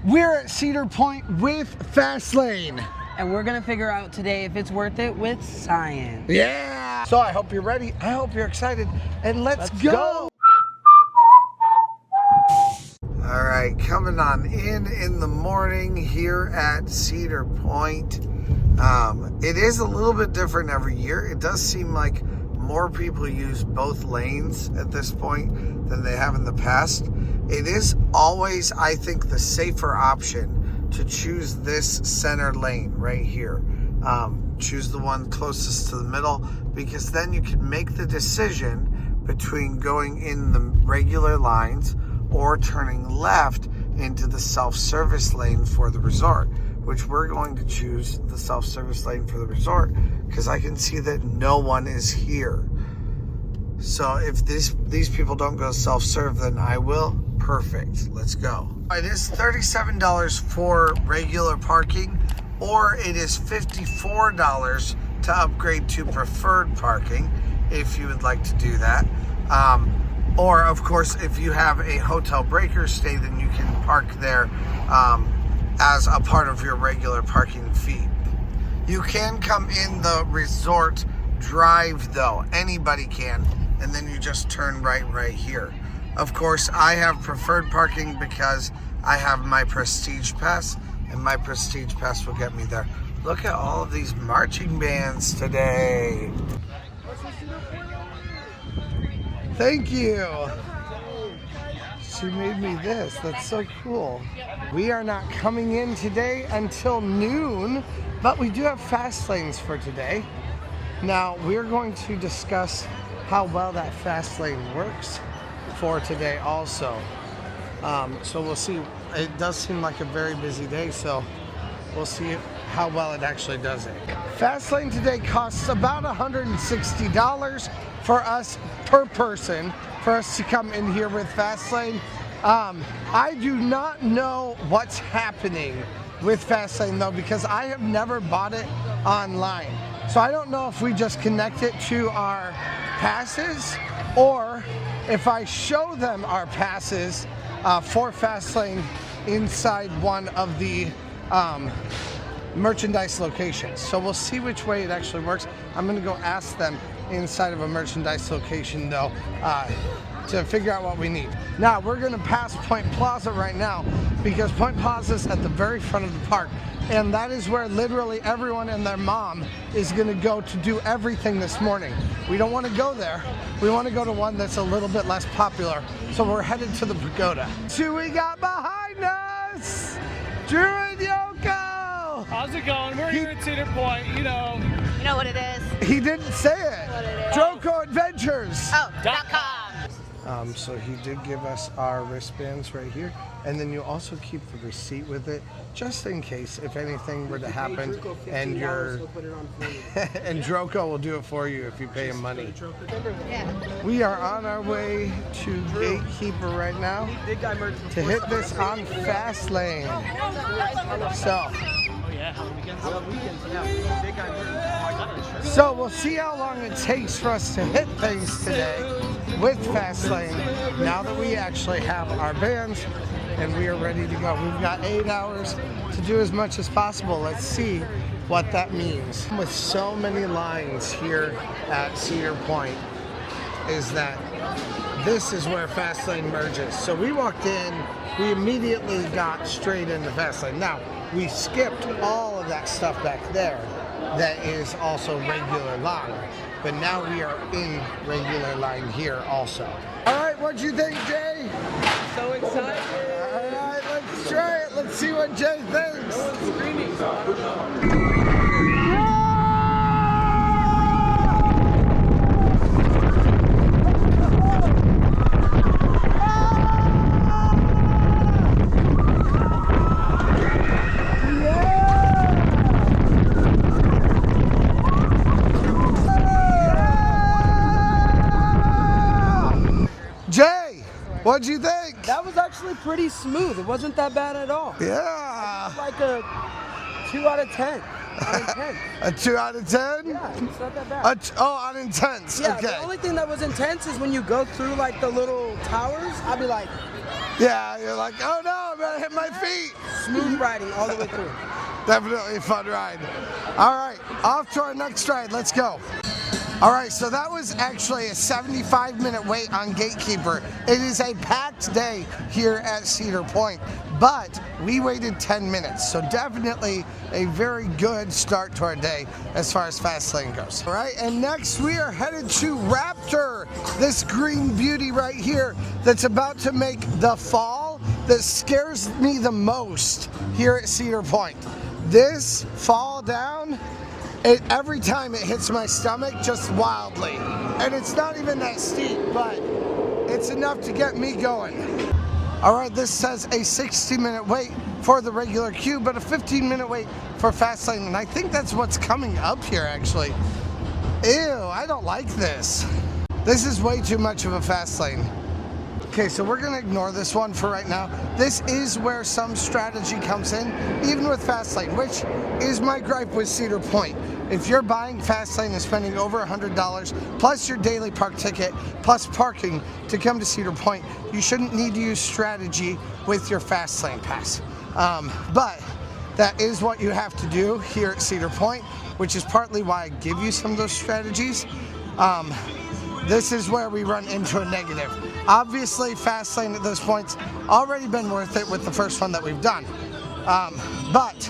We're at Cedar Point with Fastlane. And we're gonna figure out today if it's worth it with science. Yeah! So I hope you're ready, I hope you're excited, and let's go! All right, coming on in the morning here at Cedar Point. It is a little bit different every year. It does seem like more people use both lanes at this point than they have in the past. It is always, I think, the safer option to choose this center lane right here. Choose the one closest to the middle, because then you can make the decision between going in the regular lines or turning left into the self-service lane for the resort, which we're going to choose the self-service lane for the resort because I can see that no one is here. So if these people don't go self-serve, then I will. Perfect. Let's go. It is $37 for regular parking, or it is $54 to upgrade to preferred parking if you would like to do that. Or of course, if you have a hotel breaker stay, then you can park there as a part of your regular parking fee. You can come in the resort drive though. Anybody can. And then you just turn right here. Of course, I have preferred parking because I have my Prestige Pass, and my Prestige Pass will get me there. Look at all of these marching bands today. Thank you. She made me this. That's so cool. We are not coming in today until noon, but we do have fast lanes for today. Now, we're going to discuss how well that fast lane works for today also. So we'll see. It does seem like a very busy day, so we'll see how well it actually does it. Fast lane today costs about $160 for us per person for us to come in here with fast lane. I do not know what's happening with fast lane though, because I have never bought it online. So I don't know if we just connect it to our passes, or if I show them our passes for Fastlane inside one of the merchandise locations. So we'll see which way it actually works. I'm gonna go ask them inside of a merchandise location though, to figure out what we need. Now we're gonna pass Point Plaza right now, because Point Plaza is at the very front of the park, and that is where literally everyone and their mom is gonna go to do everything this morning. We don't wanna go there. We wanna go to one that's a little bit less popular. So we're headed to the pagoda. Who we got behind us? Drew and Yoko! How's it going? We're here at Cedar Point, you know. You know what it is? He didn't say it. What it is? Droco Adventures. Oh, .com. So he did give us our wristbands right here, and then you also keep the receipt with it, just in case if anything were to happen, and and Droco will do it for you if you pay him money. Yeah. We are on our way to Gatekeeper right now to hit this on fast lane. So we'll see how long it takes for us to hit things today with Fastlane now that we actually have our bands and we are ready to go. We've got 8 hours to do as much as possible. Let's see what that means. With so many lines here at Cedar Point is that this is where Fastlane merges. So we walked in, we immediately got straight into Fastlane. Now, we skipped all of that stuff back there that is also regular line. But now we are in regular line here also. All right, what'd you think, Jay? So excited. All right, let's try it. Let's see what Jay thinks. No one's screaming. What'd you think? That was actually pretty smooth. It wasn't that bad at all. Yeah. Like a 2 out of 10. On intense. A 2 out of 10? Yeah, it's not that bad. Oh, on intense. Yeah, okay. the only thing that was intense is when you go through like the little towers, I'd be like, Yeah, you're like, oh no, I'm gonna hit my feet. Smooth riding all the way through. Definitely a fun ride. All right, off to our next ride. Let's go. All right, so that was actually a 75-minute wait on Gatekeeper. It is a packed day here at Cedar Point, but we waited 10 minutes, so definitely a very good start to our day as far as fast lane goes. All right, and next we are headed to Raptor, this green beauty right here that's about to make the fall that scares me the most here at Cedar Point. This fall down, every time it hits my stomach just wildly. And it's not even that steep, but it's enough to get me going. All right, this says a 60-minute wait for the regular queue, but a 15-minute wait for fast lane. And I think that's what's coming up here, actually. Ew, I don't like this. This is way too much of a fast lane. Okay, so we're gonna ignore this one for right now. This is where some strategy comes in, even with Fastlane, which is my gripe with Cedar Point. If you're buying Fastlane and spending over $100, plus your daily park ticket, plus parking to come to Cedar Point, you shouldn't need to use strategy with your Fastlane pass. But that is what you have to do here at Cedar Point, which is partly why I give you some of those strategies. This is where we run into a negative. Obviously, Fastlane at this point's already been worth it with the first one that we've done. But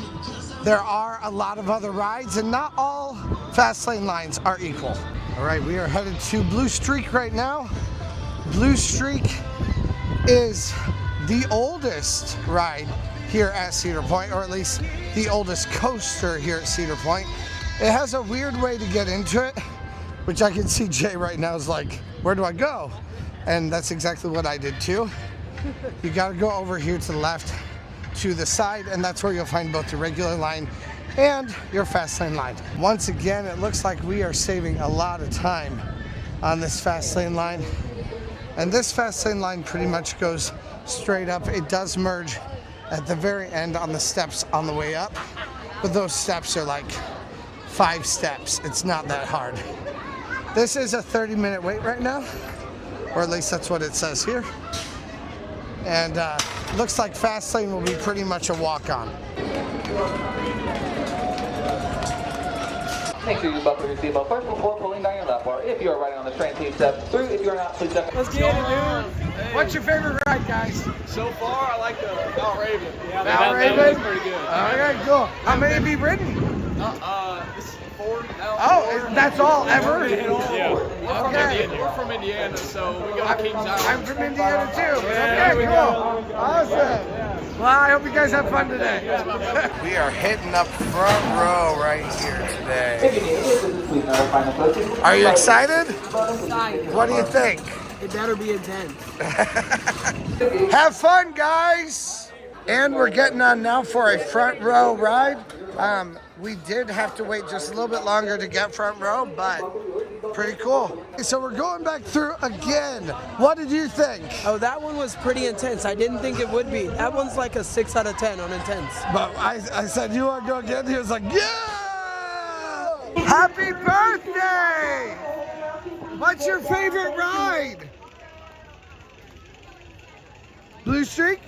there are a lot of other rides, and not all Fastlane lines are equal. All right, we are headed to Blue Streak right now. Blue Streak is the oldest ride here at Cedar Point, or at least the oldest coaster here at Cedar Point. It has a weird way to get into it, which I can see Jay right now is like, where do I go? And that's exactly what I did too. You gotta go over here to the left, to the side, and that's where you'll find both your regular line and your fast lane line. Once again, it looks like we are saving a lot of time on this fast lane line. And this fast lane line pretty much goes straight up. It does merge at the very end on the steps on the way up, but those steps are like 5 steps. It's not that hard. This is a 30-minute wait right now, or at least that's what it says here. And looks like Fastlane will be pretty much a walk-on. Make sure you buckle your seatbelt first before pulling down your lap bar. If you are riding on the train, please step through. If you are not, please step. Let's get it, dude. Hey. What's your favorite ride, guys? So far, I like the Valravn. Yeah, Valravn? that was pretty good. Okay, cool. How many have you ridden? This is 4 now. Oh, that's all ever? Yeah. Okay. We're from Indiana, so we go to Kings Island. I'm from Indiana too. Yeah, Okay, cool. Awesome. Well, I hope you guys have fun today. We are hitting up front row right here today. If you need assistance, please notify the closest. Are you excited? Excited. What do you think? It better be intense. Have fun, guys! And we're getting on now for a front row ride. We did have to wait just a little bit longer to get front row, but pretty cool. So we're going back through again. What did you think? Oh, that one was pretty intense. I didn't think it would be. That one's like a 6 out of 10 on intense. But I said, you want to go again? He was like, yeah! Happy birthday! What's your favorite ride? Blue Streak?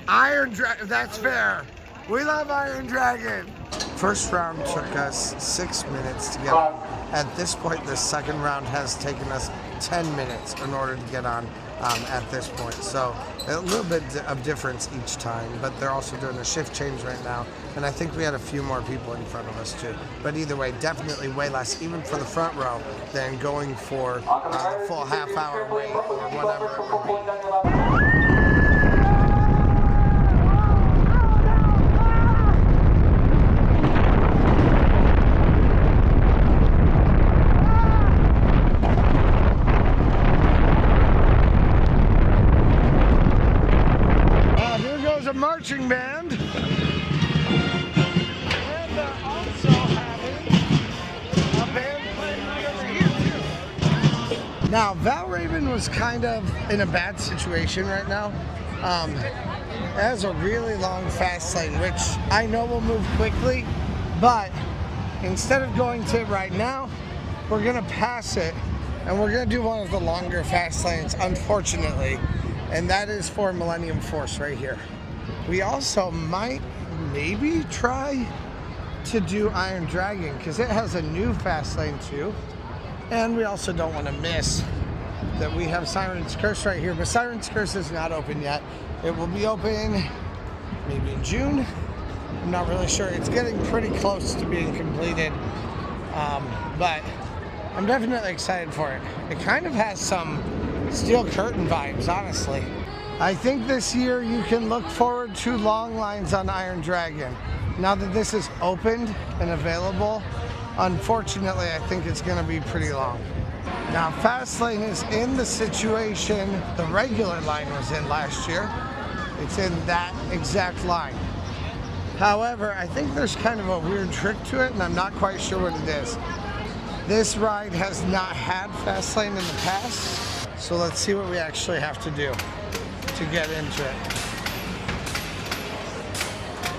Iron Dragon, that's fair. We love Iron Dragon. First round took us 6 minutes to get on. At this point, the second round has taken us 10 minutes in order to get on at this point. So a little bit of difference each time, but they're also doing a shift change right now. And I think we had a few more people in front of us too. But either way, definitely way less, even for the front row, than going for the full half-hour wait or whatever it would be. A marching band, and also having a band playing right over here too. Now Valravn was kind of in a bad situation right now. It has a really long fast lane, which I know will move quickly, but instead of going to it right now, we're gonna pass it and we're gonna do one of the longer fast lanes, unfortunately. and that is for Millennium Force right here. We also might maybe try to do Iron Dragon because it has a new fast lane too. And we also don't want to miss that we have Siren's Curse right here, but Siren's Curse is not open yet. It will be open maybe in June. I'm not really sure. It's getting pretty close to being completed, but I'm definitely excited for it. It kind of has some Steel Curtain vibes, honestly. I think this year you can look forward to long lines on Iron Dragon. Now that this is opened and available, unfortunately, I think it's going to be pretty long. Now, Fastlane is in the situation the regular line was in last year. It's in that exact line. However, I think there's kind of a weird trick to it, and I'm not quite sure what it is. This ride has not had Fastlane in the past, so let's see what we actually have to do to get into it.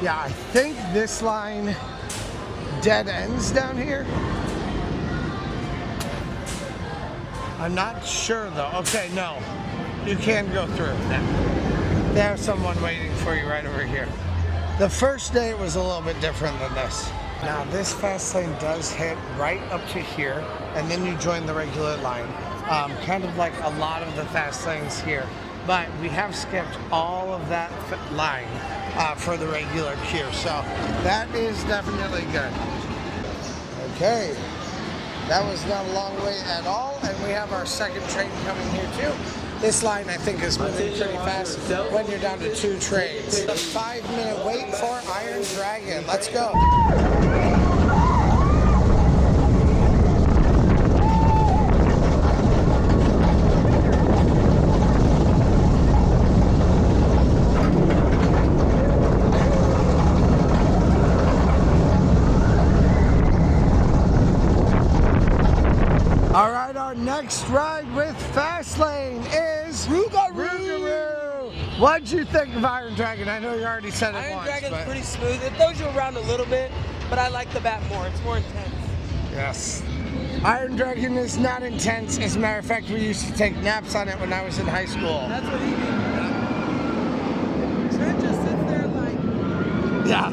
Yeah, I think this line dead ends down here. I'm not sure though. Okay, no, you can go through that. There's someone waiting for you right over here. The first day it was a little bit different than this. Now this fast lane does hit right up to here, and then you join the regular line. Kind of like a lot of the fast lanes here. But we have skipped all of that line for the regular queue, so that is definitely good. Okay, that was not a long wait at all, and we have our second train coming here too. This line I think is moving pretty fast when you're down to 2 trains. A 5-minute wait for Iron Dragon. Let's go. All right, our next ride with Fastlane is Rougarou. What'd you think of Iron Dragon? I know you already said it once. Iron Dragon's pretty smooth. It throws you around a little bit, but I like the bat more. It's more intense. Yes. Iron Dragon is not intense. As a matter of fact, we used to take naps on it when I was in high school. That's what he means. Trent just sits there like... Yeah.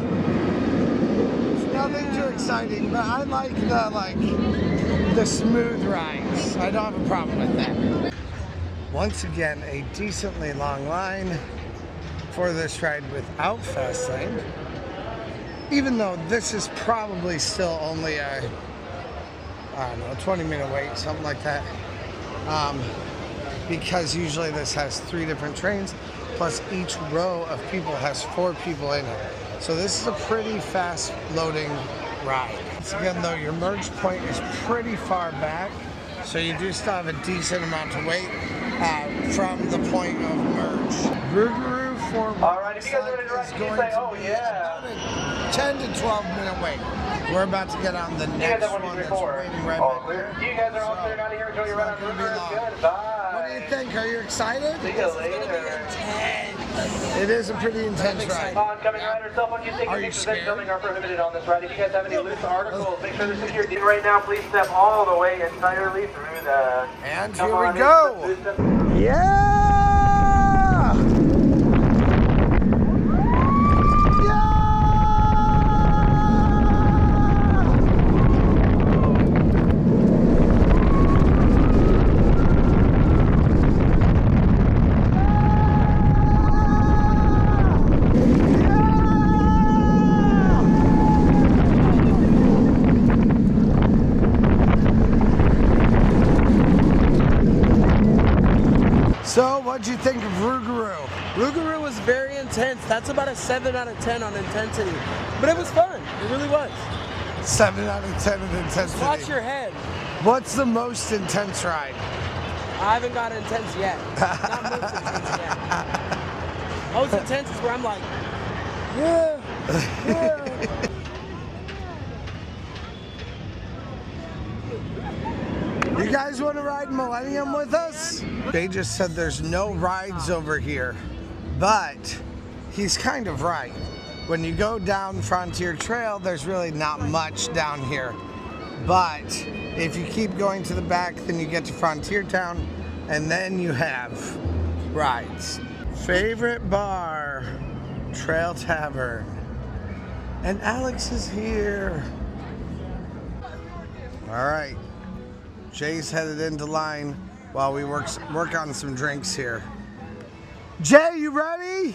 It's nothing too exciting, but I like the smooth rides. I don't have a problem with that. Once again, a decently long line for this ride without Fastlane. Even though this is probably still only a, I don't know, 20-minute wait, something like that. Because usually this has 3 different trains, plus each row of people has 4 people in it. So this is a pretty fast loading ride. Once again though, your merge point is pretty far back, so you do still have a decent amount to wait from the point of merge. Rougarou for Alright, if you guys are ready to ride, is you going say, to oh be yeah. about a 10 to 12 minute wait. We're about to get on the next one that's waiting right back there. You guys are all clear out of here. Enjoy your ride on Rougarou. Good. Bye. What do you think? Are you excited? See you later. It is a pretty intense ride. Oncoming rider, cell phone using and filming are prohibited on this ride. If you guys have any loose articles, make sure they're secured. Right now, please step all the way entirely through the... And here we go. Yeah! So, what'd you think of Rougarou? Rougarou was very intense. That's about a 7 out of 10 on intensity. But it was fun. It really was. 7 out of 10 in intensity. Watch your head. What's the most intense ride? I haven't got intense yet. Not most intense yet. Most intense is where I'm like, yeah. You guys want to ride Millennium with us? They just said there's no rides over here, but he's kind of right. When you go down Frontier Trail, there's really not much down here. But if you keep going to the back, then you get to Frontier Town, and then you have rides. Favorite bar, Trail Tavern. And Alex is here. All right, Jay's headed into line while we work on some drinks here. Jay, you ready?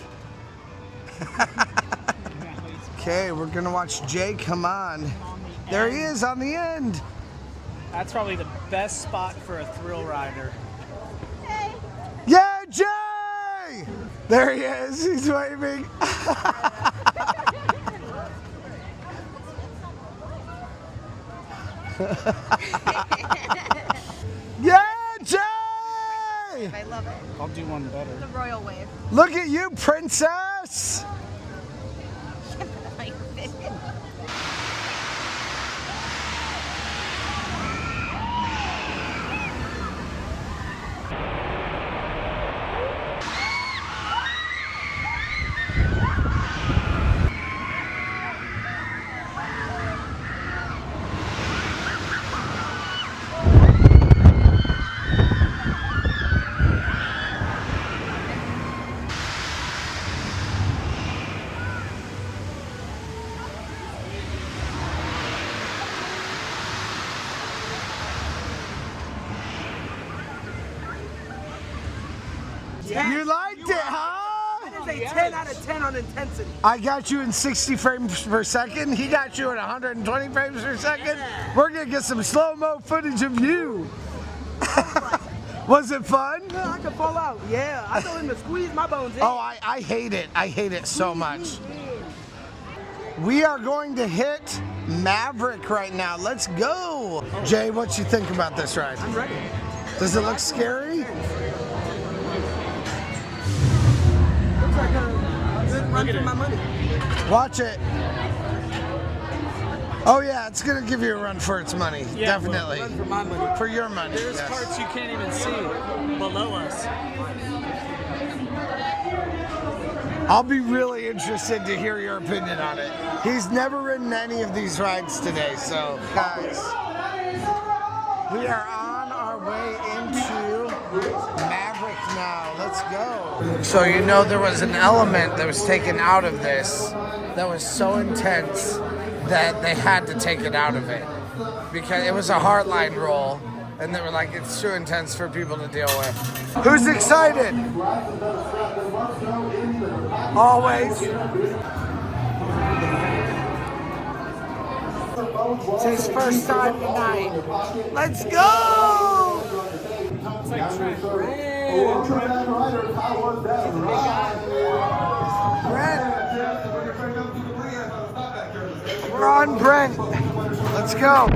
Okay, we're gonna watch Jay come on. There he is on the end. That's probably the best spot for a thrill rider. Yeah, Jay! There he is, he's waving. Yeah, Jay! I love it. I'll do one better. The royal wave. Look at you, princess! You liked it, huh? That is a 10 out of 10 on intensity. I got you in 60 frames per second. He got you in 120 frames per second. We're gonna get some slow-mo footage of you. Was it fun? I could fall out. Yeah, I told him to squeeze my bones in. Oh, I hate it. I hate it so much. We are going to hit Maverick right now. Let's go. Jay, what you think about this ride? I'm ready. Does it look scary? Looks like a good run for my money. Watch it. Oh yeah, it's gonna give you a run for its money. Yeah, Definitely. run for my money. For your money. There's yes. parts you can't even see below us. I'll be really interested to hear your opinion on it. He's never ridden any of these rides today, so guys, we are on our way into Maverick now. Let's go. So you know there was an element that was taken out of this that was so intense that they had to take it out of it because it was a hardline roll and they were like, it's too intense for people to deal with. Who's excited? Always. It's his first time tonight. Let's go! Brent. We're on Brent. Let's go.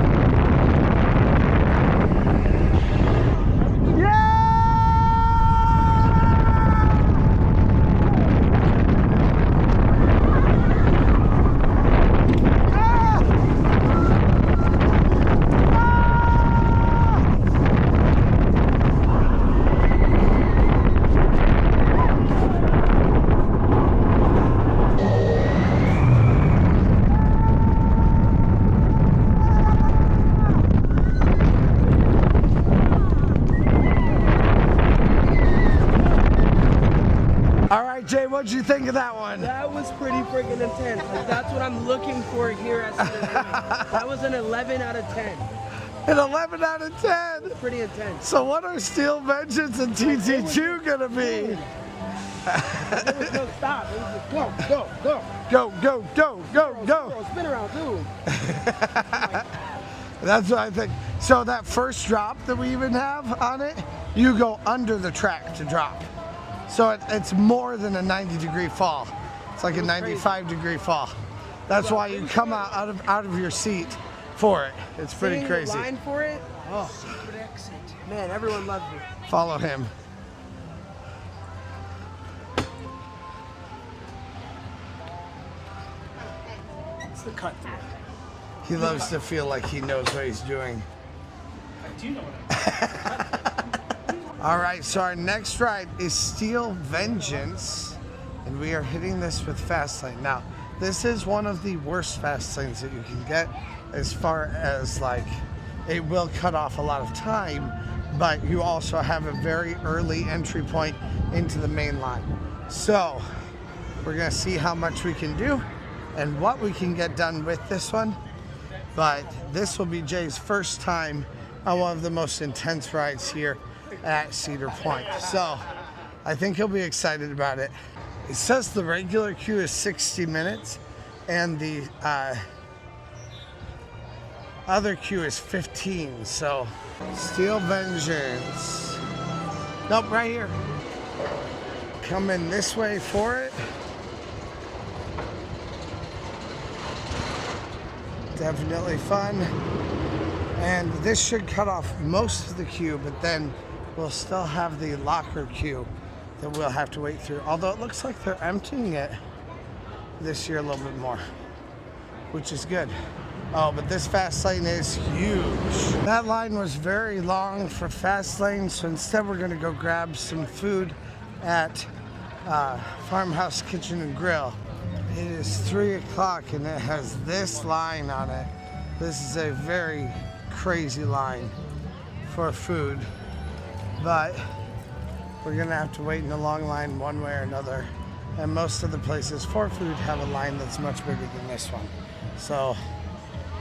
Jay, what'd you think of that one? That was pretty freaking intense. Like, that's what I'm looking for here at Cedar Point. That was an 11 out of 10. An 11 out of 10? Pretty intense. So what are Steel Vengeance and TT2 gonna be? There was no stop. It was just go, go, go. Go, go, go, go, go. Spin around, dude. That's what I think. So that first drop that we even have on it, you go under the track to drop. So it's more than a 90-degree fall. It's like a 95-degree fall. That's why you come out of your seat for it. It's pretty Seeing crazy. The line for it. Oh, secret exit. Man, everyone loves it. Follow him. It's the cut through. He loves to feel like he knows what he's doing. I do know what I'm doing. All right, so our next ride is Steel Vengeance, and we are hitting this with Fastlane. Now, this is one of the worst fast lanes that you can get as far as like, it will cut off a lot of time, but you also have a very early entry point into the main line. So we're gonna see how much we can do and what we can get done with this one. But this will be Jay's first time on one of the most intense rides here at Cedar Point. So I think he'll be excited about it. It says the regular queue is 60 minutes and the other queue is 15. So Steel Vengeance. Nope, right here. Coming this way for it. Definitely fun. And this should cut off most of the queue, but then we'll still have the locker queue that we'll have to wait through. Although it looks like they're emptying it this year a little bit more, which is good. Oh, but this fast lane is huge. That line was very long for fast lane, so instead we're gonna go grab some food at Farmhouse Kitchen and Grill. It is 3 o'clock and it has this line on it. This is a very crazy line for food, but we're gonna have to wait in a long line one way or another. And most of the places for food have a line that's much bigger than this one. So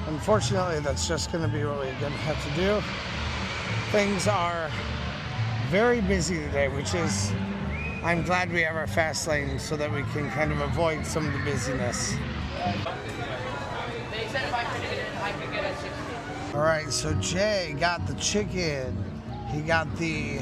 unfortunately, that's just gonna be what we're gonna have to do. Things are very busy today, which is, I'm glad we have our fast lane so that we can kind of avoid some of the busyness. They said if I could get a 60. All right, so Jay got the chicken. He got the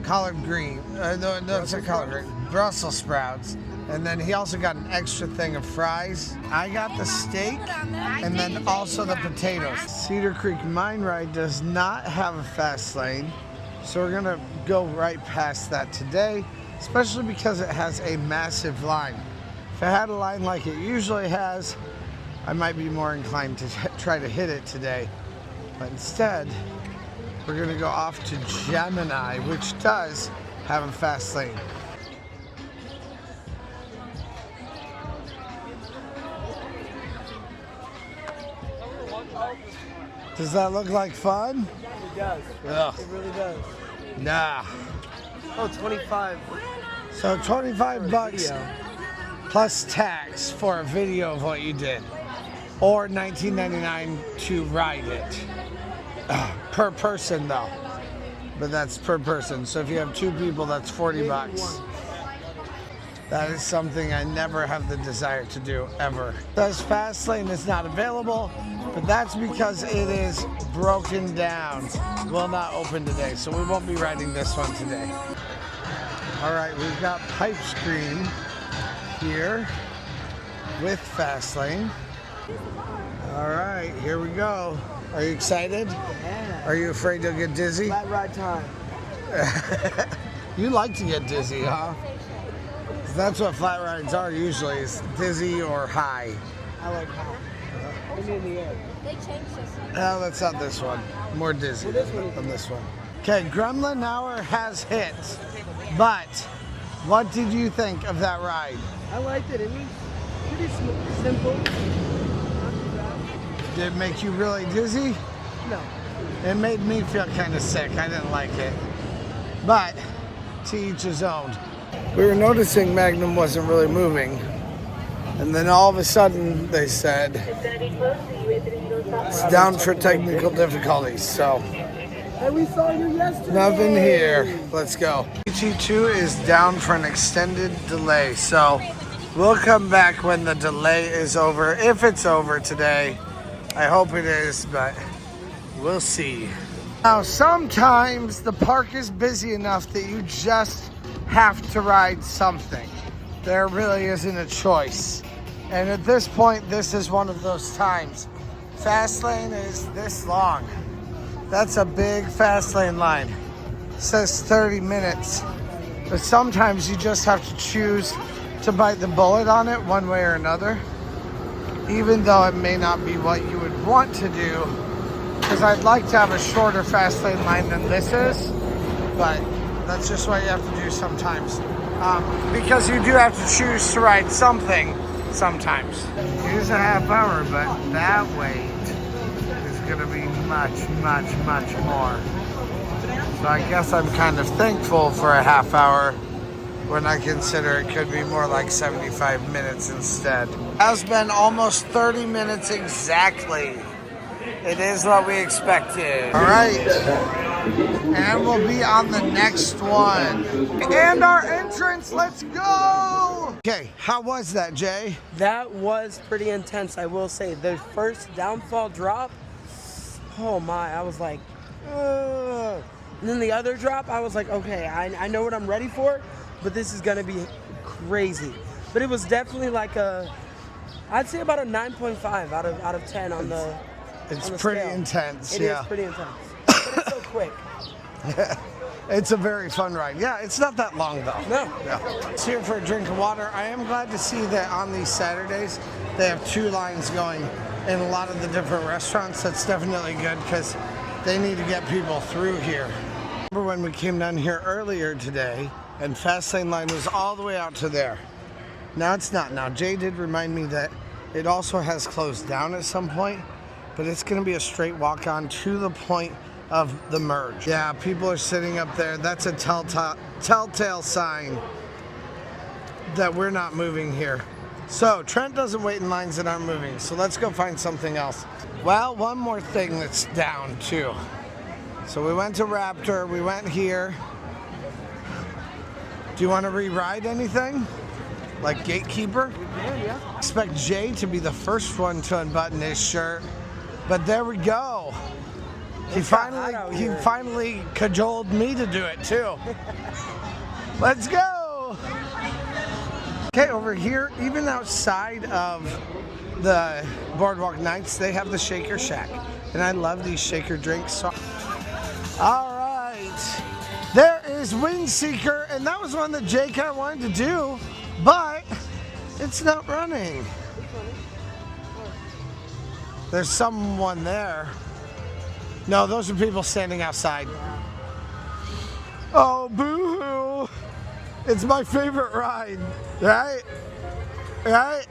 collard green. No, it's a collard green. Brussels sprouts. And then he also got an extra thing of fries. I got the steak and then also the potatoes. Cedar Creek Mine Ride does not have a fast lane. So we're gonna go right past that today, especially because it has a massive line. If it had a line like it usually has, I might be more inclined to try to hit it today. But instead, we're gonna go off to Gemini, which does have a fast lane. Does that look like fun? It does. Ugh. It really does. Nah. Oh, 25. So 25 bucks Video. plus tax for a video of what you did, or $19.99 to ride it. Per person though, but that's per person. So if you have 2 people, that's 40 bucks. That is something I never have the desire to do, ever. Thus, Fastlane is not available, but that's because it is broken down. Will not open today, so we won't be riding this one today. All right, we've got Pipescream here with Fastlane. All right, here we go. Are you excited? Yeah. Are you afraid you'll get dizzy? Flat ride time. You like to get dizzy, huh? That's what flat rides are usually, is dizzy or high. I like high. Maybe in the air. They changed this. No, that's not this one. More dizzy Well, this one is- than this one. Okay, Gremlin Hour has hit, but what did you think of that ride? I liked it. It was pretty simple. Not too bad. Did it make you really dizzy? No. It made me feel kind of sick. I didn't like it. But to each his own. We were noticing Magnum wasn't really moving. And then all of a sudden they said it's down for technical difficulties. So Hey, we saw you yesterday. nothing here. Let's go. ET2 is down for an extended delay. So we'll come back when the delay is over. If it's over today. I hope it is, but we'll see. Now, sometimes the park is busy enough that you just have to ride something. There really isn't a choice. And at this point, this is one of those times. Fast lane is this long. That's a big fast lane line. It says 30 minutes. But sometimes you just have to choose to bite the bullet on it one way or another. Even though it may not be what you would want to do. Because I'd like to have a shorter fast lane line than this is. But that's just what you have to do sometimes. Because you do have to choose to ride something sometimes. It is a half hour, but that wait is going to be much, much, much more. So I guess I'm kind of thankful for a half hour when I consider it could be more like 75 minutes instead. Has been almost 30 minutes exactly. It is what we expected. All right, and we'll be on the next one. And our entrance, let's go! Okay, how was that, Jay? That was pretty intense, I will say. The first downfall drop, oh my, I was like, ugh. And then the other drop, I was like, okay, I know what I'm ready for, but this is gonna be crazy. But it was definitely like I'd say about a 9.5 out of 10 on the It's on the pretty scale. intense, It yeah. is pretty intense, but it's so quick. It's a very fun ride. Yeah, it's not that long though. No. Yeah. It's here for a drink of water. I am glad to see that on these Saturdays, they have 2 lines going in a lot of the different restaurants. That's definitely good because they need to get people through here. Remember when we came down here earlier today and fast lane line was all the way out to there. Now it's not. Now Jay did remind me that it also has closed down at some point, but it's gonna be a straight walk on to the point of the merge. Yeah, people are sitting up there. That's a telltale sign that we're not moving here. So Trent doesn't wait in lines that aren't moving. So let's go find something else. Well, one more thing that's down too. So we went to Raptor, we went here. Do you want to re-ride anything? Like Gatekeeper? Yeah. Expect Jay to be the first one to unbutton his shirt. But there we go. He finally cajoled me to do it too. Let's go. Okay, over here, even outside of the Boardwalk Nights, they have the Shaker Shack. And I love these shaker drinks. So. All right. There is Windseeker, and that was one that Jay kind of wanted to do, but it's not running. There's someone there. No, those are people standing outside. Oh, boo-hoo. It's my favorite ride, right? Right?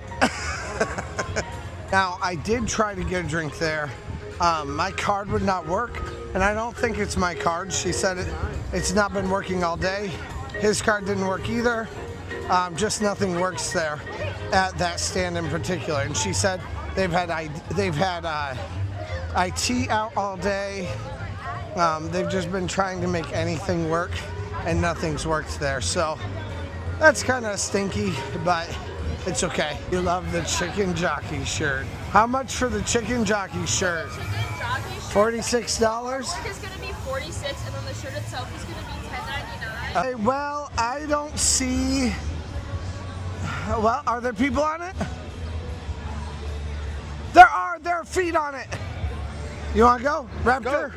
Now, I did try to get a drink there. My card would not work, and I don't think it's my card. She said it's not been working all day. His card didn't work either. Just nothing works there at that stand in particular. And she said they've had IT out all day. They've just been trying to make anything work, and nothing's worked there. So that's kind of stinky, but it's okay. You love the Chicken Jockey shirt. How much for the Chicken Jockey shirt? $46? It's going to be $46, and then the shirt itself is going to be $10.99. Okay, well, I don't see. Well, are there people on it? There are feet on it. You want to go? Raptor?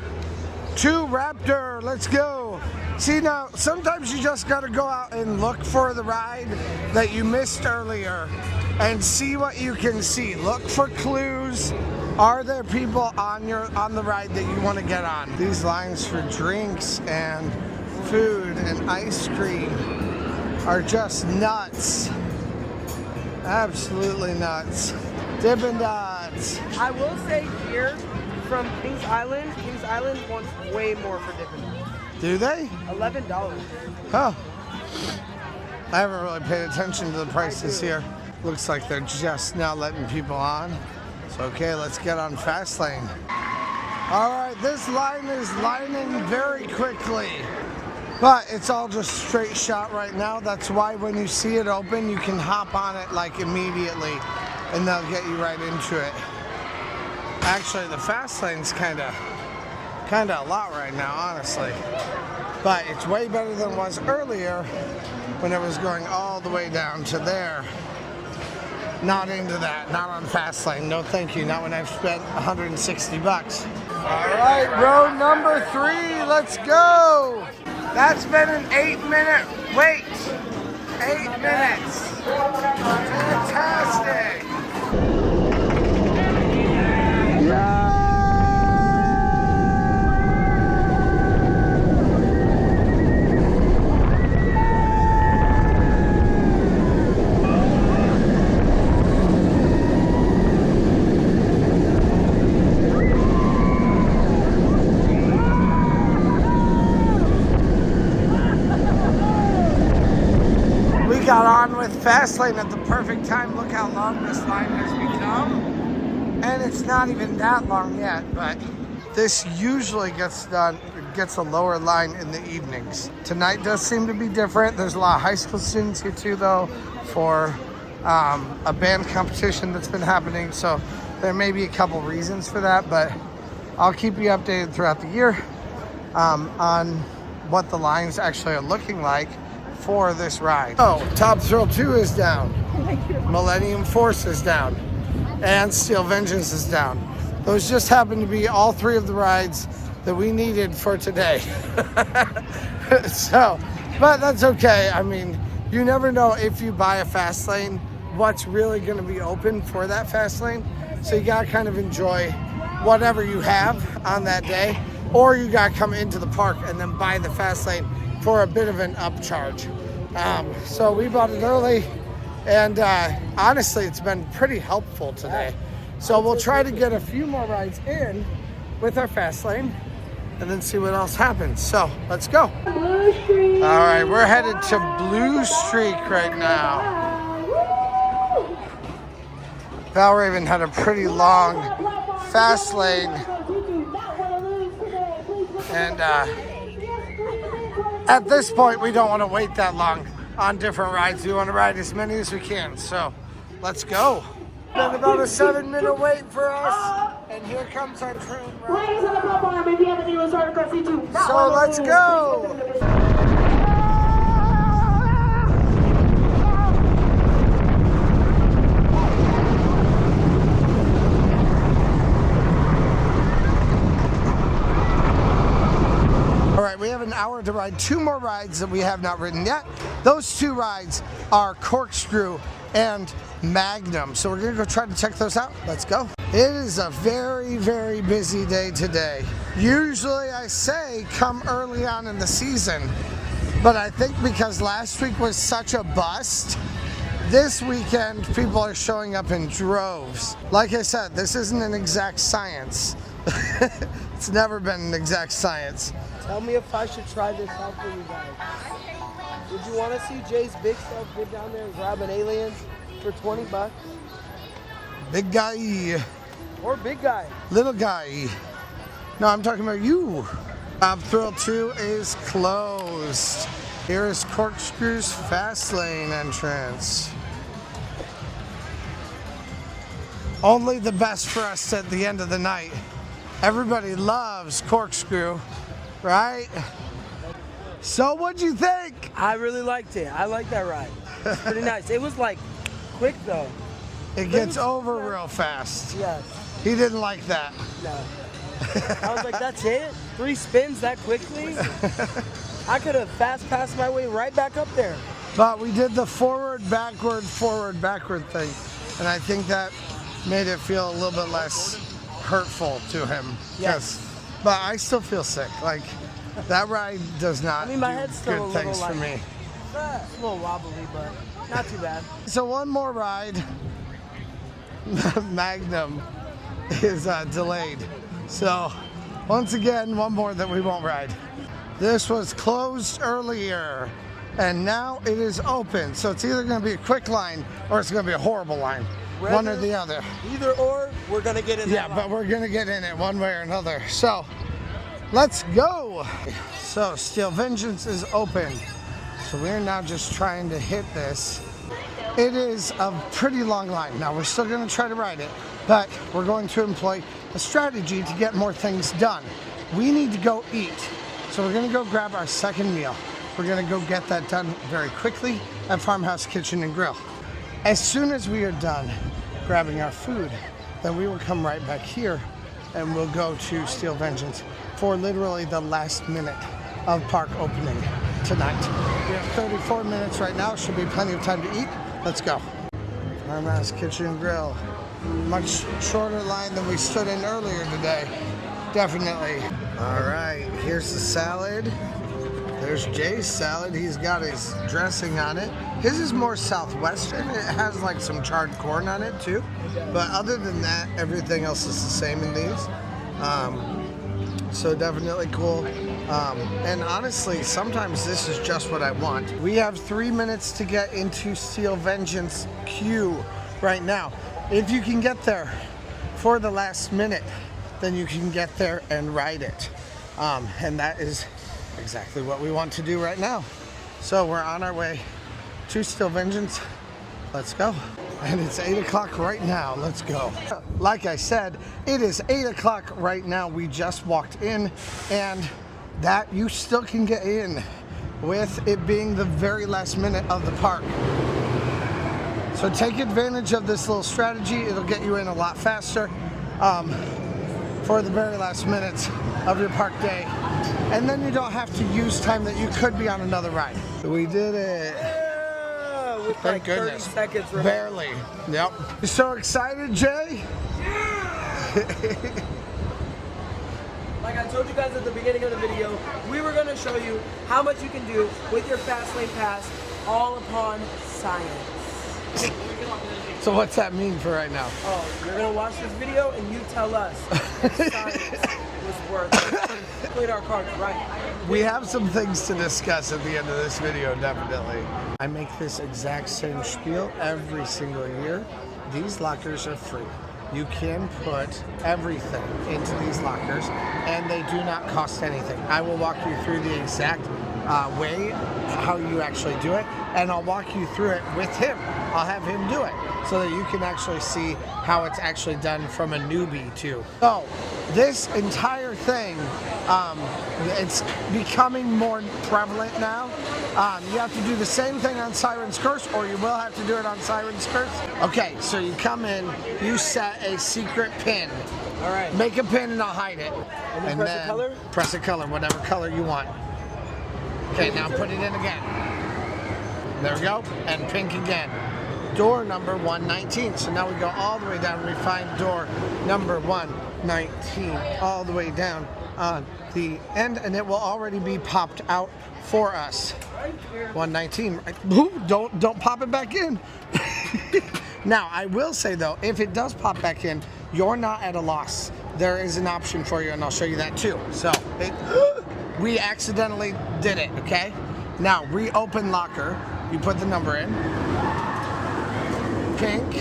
To Raptor, let's go. See, now, sometimes you just got to go out and look for the ride that you missed earlier and see what you can see. Look for clues. Are there people on the ride that you want to get on? These lines for drinks and food and ice cream are just nuts. Absolutely nuts. Dippin' Dots. I will say here, from Kings Island wants way more for Dippin' Dots. Do they? $11. Oh. I haven't really paid attention to the prices here. Looks like they're just now letting people on. So, okay, let's get on fast lane. All right, this line is lining very quickly. But it's all just straight shot right now. That's why when you see it open, you can hop on it like immediately and they'll get you right into it. Actually, the fast lane's kind of a lot right now, honestly. But it's way better than it was earlier when it was going all the way down to there. Not into that, not on fast lane. No, thank you. Not when I've spent $160. All right, row number 3, let's go. That's been an 8-minute wait. 8 minutes. Fantastic. Yeah. fast lane at the perfect time. Look how long this line has become. And it's not even that long yet, but this usually gets a lower line in the evenings. Tonight does seem to be different. There's a lot of high school students here too, though, for a band competition that's been happening. So there may be a couple reasons for that, but I'll keep you updated throughout the year on what the lines actually are looking like for this ride. Oh, Top Thrill 2 is down. Millennium Force is down. And Steel Vengeance is down. Those just happen to be all three of the rides that we needed for today. So, but that's okay. I mean, you never know if you buy a fast lane, what's really gonna be open for that fast lane. So you gotta kind of enjoy whatever you have on that day, or you gotta come into the park and then buy the fast lane for a bit of an upcharge. So we bought it early, and honestly, it's been pretty helpful today. So we'll try to get a few more rides in with our fast lane and then see what else happens. So let's go. All right, we're headed to Blue Streak right now. Valravn had a pretty long fast lane, and at this point we don't want to wait that long on different rides. We want to ride as many as we can, so let's go. Been about a 7-minute wait for us, and here comes our train ride. So let's go. All right, we have an hour to ride 2 more rides that we have not ridden yet. Those 2 rides are Corkscrew and Magnum. So we're gonna go try to check those out. Let's go. It is a very, very busy day today. Usually I say come early on in the season, but I think because last week was such a bust, this weekend people are showing up in droves. Like I said, this isn't an exact science. It's never been an exact science. Tell me if I should try this out for you guys. Would you want to see Jay's big self get down there and grab an alien for 20 bucks? Big guy. Or big guy. Little guy. No, I'm talking about you. Top Thrill 2 is closed. Here is Corkscrew's fast lane entrance. Only the best for us at the end of the night. Everybody loves Corkscrew, right? So what'd you think? I really liked it. I like that ride. It's pretty nice. It was like quick though. It gets over real fast. Yes. He didn't like that. No. I was like, that's it? 3 spins that quickly? I could have fast passed my way right back up there. But we did the forward, backward thing. And I think that made it feel a little bit less hurtful to him. Yes. But I still feel sick. Like, that ride does not my do head's still good things for me. It's a little wobbly, but not too bad. So one more ride, Magnum, is delayed. So once again, one more that we won't ride. This was closed earlier, and now it is open. So it's either going to be a quick line or it's going to be a horrible line. One or the other. Either or, we're going to get in that line. But we're going to get in it one way or another. So let's go. So Steel Vengeance is open. So we're now just trying to hit this. It is a pretty long line. Now we're still going to try to ride it, but we're going to employ a strategy to get more things done. We need to go eat. So we're going to go grab our second meal. We're going to go get that done very quickly at Farmhouse Kitchen and Grill. As soon as we are done grabbing our food, then we will come right back here and we'll go to Steel Vengeance for literally the last minute of park opening tonight. We have 34 minutes right now. Should be plenty of time to eat. Let's go. Farmhouse Kitchen and Grill. Much shorter line than we stood in earlier today. Definitely. All right, here's the salad. There's Jay's salad. He's got his dressing on it. His is more southwestern. It has like some charred corn on it too. But other than that, everything else is the same in these. So definitely cool. And honestly, sometimes this is just what I want. We have 3 minutes to get into Steel Vengeance queue right now. If you can get there for the last minute, then you can get there and ride it. And that is exactly what we want to do right now. So we're on our way to Steel Vengeance. Let's go. And it's 8 o'clock right now. Let's go. Like I said, it is 8 o'clock right now. We just walked in, and that you still can get in with it being the very last minute of the park. So take advantage of this little strategy. It'll get you in a lot faster for the very last minutes of your park day. And then you don't have to use time that you could be on another ride. We did it. Yeah, with Thank like 30 goodness. seconds remaining. Barely. Yep. You so excited, Jay? Like I told you guys at the beginning of the video, we were going to show you how much you can do with your Fast Lane Pass, all upon science. So what's that mean for right now? Oh, you're going to watch this video and you tell us if science was worth it. Played our cards right. We have some things to discuss at the end of this video, definitely. I make this exact same spiel every single year. These lockers are free. You can put everything into these lockers and they do not cost anything. I will walk you through the exact way how you actually do it, and I'll walk you through it with him. I'll have him do it so that you can actually see how it's actually done from a newbie too. So this entire thing, it's becoming more prevalent now. You have to do the same thing on Siren's Curse, or you will have to do it on Siren's Curse. Okay, so you come in, you set a secret pin. All right. Make a pin and I'll hide it. And then press a color? Press a color, whatever color you want. Okay, now put it in again. There we go, and pink again. Door number 119. So now we go all the way down. We find door number 119 all the way down on the end, and it will already be popped out for us. 119. Don't pop it back in. Now, I will say though, if it does pop back in, you're not at a loss. There is an option for you, and I'll show you that too. So, we accidentally did it, okay? Now, reopen locker. You put the number in. Pink.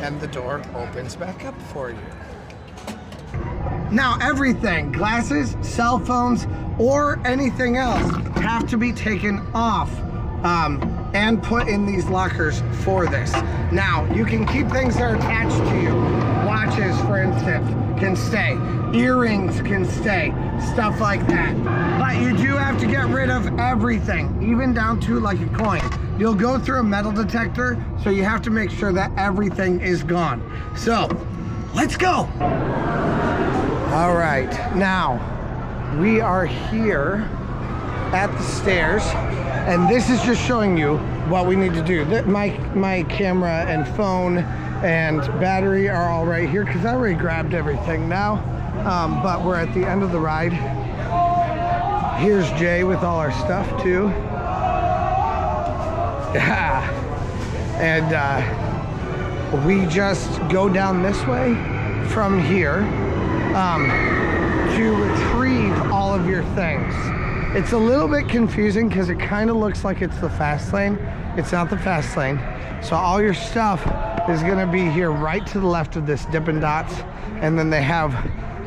And the door opens back up for you. Now, everything, glasses, cell phones, or anything else have to be taken off and put in these lockers for this. Now, you can keep things that are attached to you. Watches, for instance, can stay. Earrings can stay. Stuff like that. But you do have to get rid of everything, even down to like a coin. You'll go through a metal detector, so you have to make sure that everything is gone. So, let's go. All right, now we are here at the stairs, and this is just showing you what we need to do. My camera and phone and battery are all right here because I already grabbed everything now, but we're at the end of the ride. Here's Jay with all our stuff too. Yeah, and we just go down this way from here to retrieve all of your things. It's a little bit confusing because it kind of looks like it's the fast lane. It's not the fast lane. So all your stuff is going to be here right to the left of this Dippin' Dots, and then they have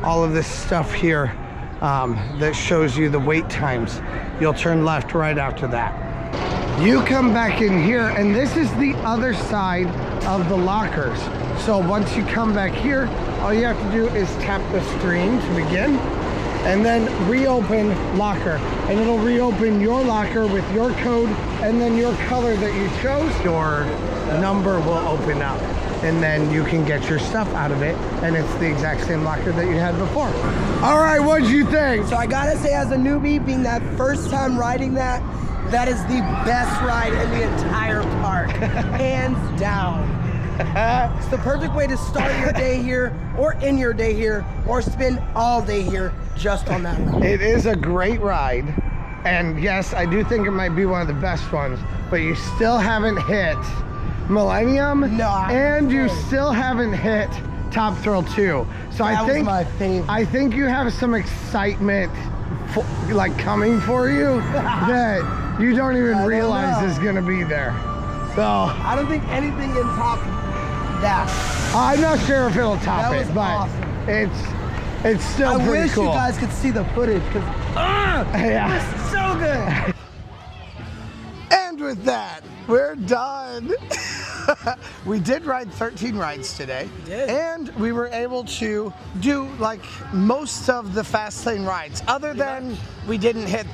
all of this stuff here that shows you the wait times. You'll turn left right after that. You come back in here, and this is the other side of the lockers. So once you come back here, all you have to do is tap the screen to begin, and then reopen locker, and it'll reopen your locker with your code and then your color that you chose. Your number will open up, and then you can get your stuff out of it, and it's the exact same locker that you had before. All right, what'd you think? So I gotta say, as a newbie, being that first time riding that is the best ride in the entire park, hands down. It's the perfect way to start your day here, or end your day here, or spend all day here just on that ride. It is a great ride, and yes, I do think it might be one of the best ones, but you still haven't hit Millennium, and you still haven't hit Top Thrill 2. So I think you have some excitement like coming for you that you don't even realize is gonna be there. So I don't think anything can top that. I'm not sure if it'll top That it, was but awesome. it's still I pretty wish cool. you guys could see the footage because Yeah. it's so good. And with that, we're done. We did ride 13 rides today. We did. And we were able to do like most of the fast lane rides, other than we didn't hit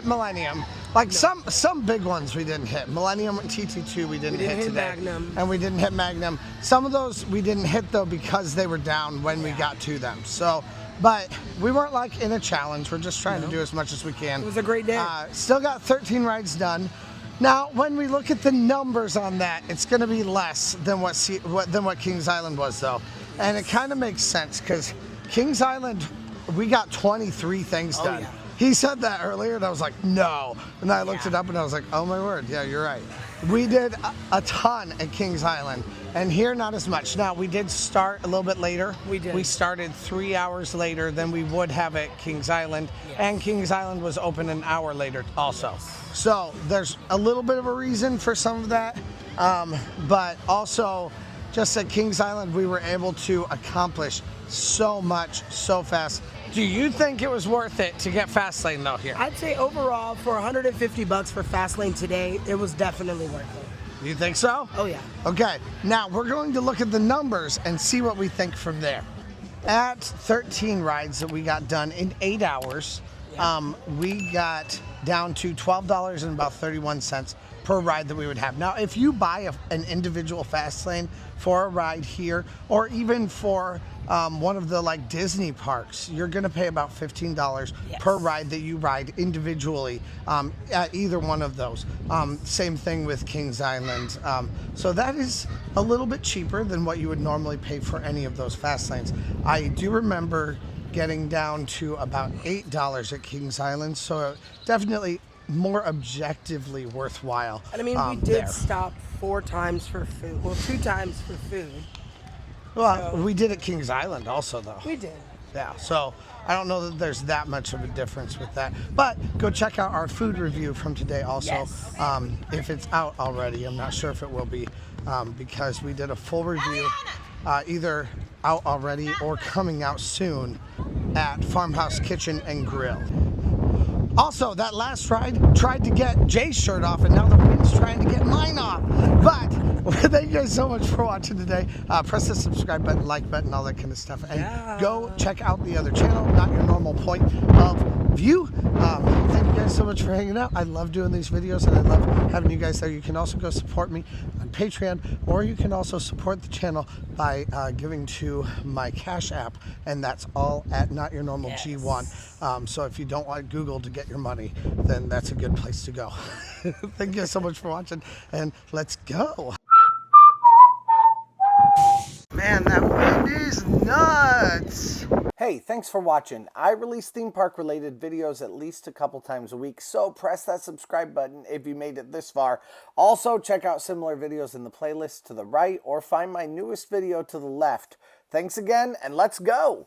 Millennium. Like some big ones we didn't hit. Millennium and TT2 we didn't hit today. Magnum. And we didn't hit Magnum. Some of those we didn't hit though because they were down when we got to them. So, but we weren't like in a challenge. We're just trying to do as much as we can. It was a great day. Still got 13 rides done. Now, when we look at the numbers on that, it's going to be less than what Kings Island was, though, and it kind of makes sense because Kings Island, we got 23 things done. yeah. He said that earlier, and I was like, no. And I looked it up, and I was like, oh my word, yeah, you're right. We did a ton at Kings Island, and here not as much. Now, we did start a little bit later. We did. We started 3 hours later than we would have at Kings Island, and Kings Island was open an hour later also. So there's a little bit of a reason for some of that, but also just at Kings Island, we were able to accomplish so much so fast. Do you think it was worth it to get fast lane though here? I'd say overall for $150 for fast lane today, it was definitely worth it. You think so? Oh yeah. Okay, now we're going to look at the numbers and see what we think from there. At 13 rides that we got done in 8 hours, we got down to $12 and about 31 cents per ride that we would have. Now, if you buy an individual fast lane for a ride here, or even for one of the like Disney parks, you're gonna pay about $15 per ride that you ride individually at either one of those. Same thing with Kings Island. So that is a little bit cheaper than what you would normally pay for any of those fast lanes. I do remember getting down to about $8 at Kings Island, so definitely more objectively worthwhile. And I mean, we did stop 4 times for food. Well, 2 times for food. Well, we did at Kings Island also, though. We did. Yeah, so I don't know that there's that much of a difference with that. But go check out our food review from today also. Yes. If it's out already, I'm not sure if it will be, because we did a full review, either out already or coming out soon at Farmhouse Kitchen and Grill. Also, that last ride tried to get Jay's shirt off, and now the wind's trying to get mine off. But thank you guys so much for watching today. Press the subscribe button, like button, all that kind of stuff. And go check out the other channel, Not Your Normal Point of View. Thank you guys so much for hanging out. I love doing these videos, and I love having you guys there. You can also go support me on Patreon, or you can also support the channel by giving to my Cash App, and that's all at Not Your Normal G1. So if you don't want Google to get your money, then that's a good place to go. Thank you so much for watching, and let's go. Man, that wind is nuts. Hey, thanks for watching. I release theme park related videos at least a couple times a week, so press that subscribe button if you made it this far. Also, check out similar videos in the playlist to the right, or find my newest video to the left. Thanks again, and let's go.